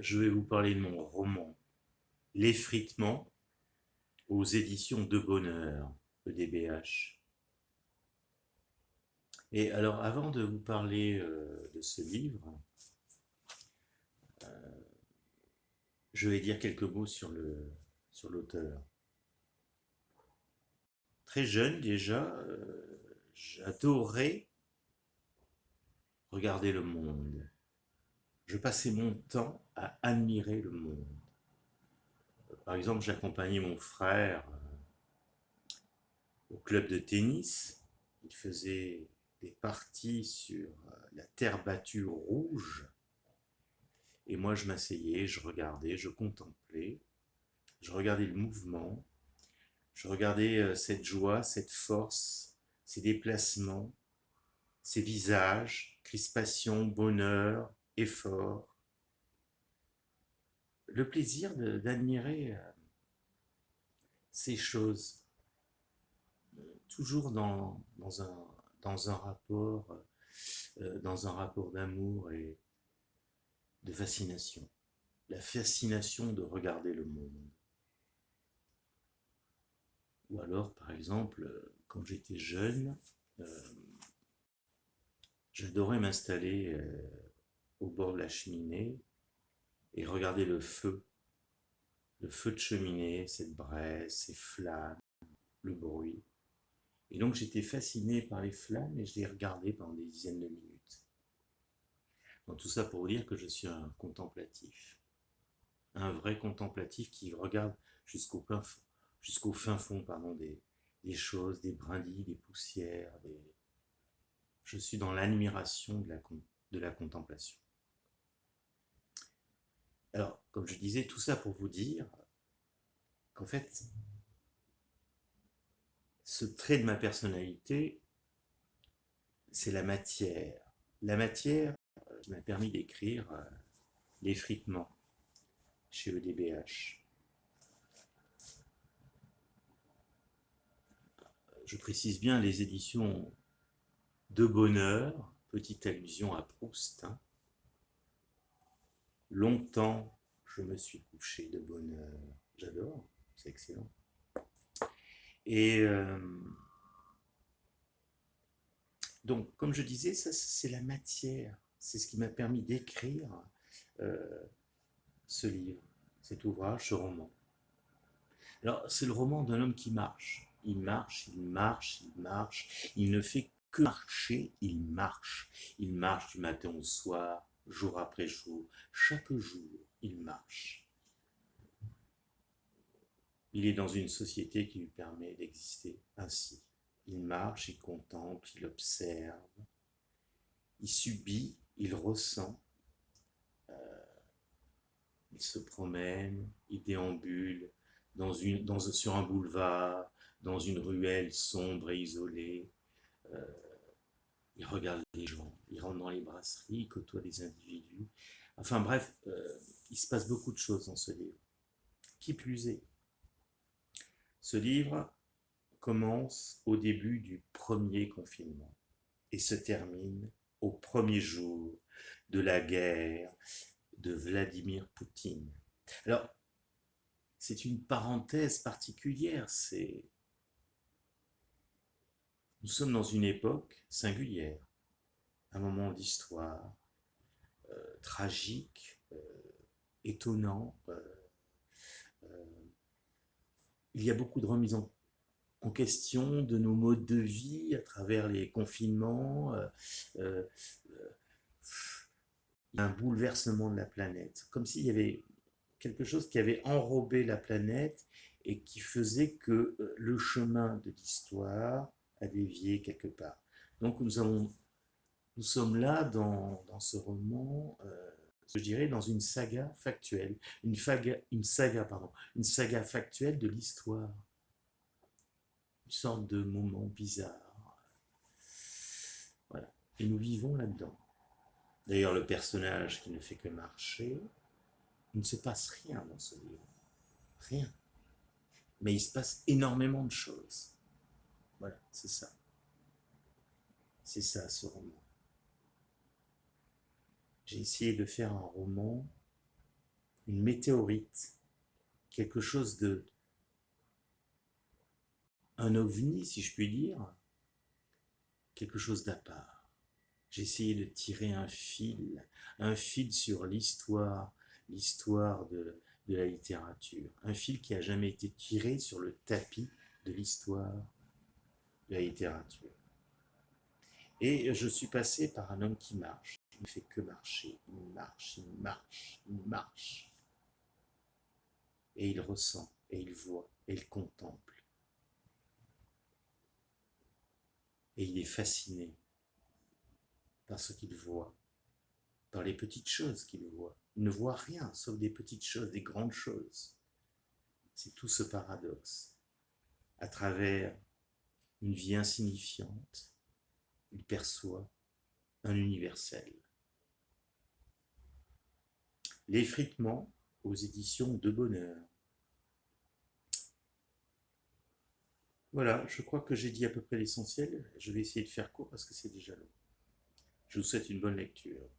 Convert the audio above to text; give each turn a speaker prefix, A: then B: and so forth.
A: Je vais vous parler de mon roman L'effritement aux éditions De Bonheur, EDBH. Et alors, avant de vous parler de ce livre, je vais dire quelques mots sur l'auteur. Très jeune déjà, j'adorais regarder le monde. Je passais mon temps à admirer le monde. Par exemple, j'accompagnais mon frère au club de tennis. Il faisait des parties sur la terre battue rouge. Et moi, je m'asseyais, je regardais, je contemplais. Je regardais le mouvement. Je regardais cette joie, cette force, ces déplacements, ces visages, crispation, bonheur, effort. Le plaisir d'admirer ces choses, toujours dans un rapport d'amour et de fascination. La fascination de regarder le monde. Ou alors, par exemple, quand j'étais jeune, euh, j'adorais m'installer au bord de la cheminée et regarder le feu de cheminée, cette braise, ces flammes, le bruit. Et donc j'étais fasciné par les flammes et je les regardais pendant des dizaines de minutes. Donc tout ça pour dire que je suis un contemplatif. Un vrai contemplatif qui regarde jusqu'au fin fond des choses, des brindilles, des poussières. Je suis dans l'admiration de la contemplation. Alors, comme je disais, tout ça pour vous dire qu'en fait, ce trait de ma personnalité, c'est la matière. La matière m'a permis d'écrire l'effritement chez EDBH. Je précise bien les éditions De Bonheur, petite allusion à Proust. Hein. Longtemps, je me suis couché de bonheur. J'adore, c'est excellent. Et donc, comme je disais, ça c'est la matière. C'est ce qui m'a permis d'écrire euh, ce livre, cet ouvrage, ce roman. Alors, c'est le roman d'un homme qui marche. Il marche, il marche, il marche. Il ne fait que marcher, il marche. Il marche du matin au soir, jour après jour. Chaque jour, il marche. Il est dans une société qui lui permet d'exister ainsi. Il marche, il contemple, il observe, il subit, il ressent, il se promène, il déambule sur un boulevard, dans une ruelle sombre et isolée. Euh, il regarde les gens, il rentre dans les brasseries, il côtoie des individus. Enfin bref, il se passe beaucoup de choses dans ce livre. Qui plus est, ce livre commence au début du premier confinement et se termine au premier jour de la guerre de Vladimir Poutine. Alors, c'est une parenthèse particulière, nous sommes dans une époque singulière, un moment d'histoire tragique, étonnant. Il y a beaucoup de remises en question de nos modes de vie à travers les confinements. Euh, il y a un bouleversement de la planète, comme s'il y avait quelque chose qui avait enrobé la planète et qui faisait que le chemin de l'histoire a dévié quelque part. Donc nous sommes là dans ce roman, je dirais dans une saga factuelle, une saga factuelle de l'histoire, une sorte de moment bizarre. Voilà. Et nous vivons là-dedans. D'ailleurs, le personnage qui ne fait que marcher, il ne se passe rien dans ce livre. Rien. Mais il se passe énormément de choses. Voilà, c'est ça. C'est ça, ce roman. J'ai essayé de faire un roman une météorite, quelque chose de... un ovni, si je puis dire, quelque chose d'à part. J'ai essayé de tirer un fil sur l'histoire de la littérature, un fil qui n'a jamais été tiré sur le tapis de l'histoire de la littérature. Et je suis passé par un homme qui marche, il ne fait que marcher, il marche, il marche, il marche. Et il ressent, et il voit, et il contemple. Et il est fasciné par ce qu'il voit, par les petites choses qu'il voit. Il ne voit rien sauf des petites choses, des grandes choses. C'est tout ce paradoxe. À travers une vie insignifiante, il perçoit un universel. L'effritement aux éditions de Bonheur. Voilà, je crois que j'ai dit à peu près l'essentiel. Je vais essayer de faire court parce que c'est déjà long. Je vous souhaite une bonne lecture.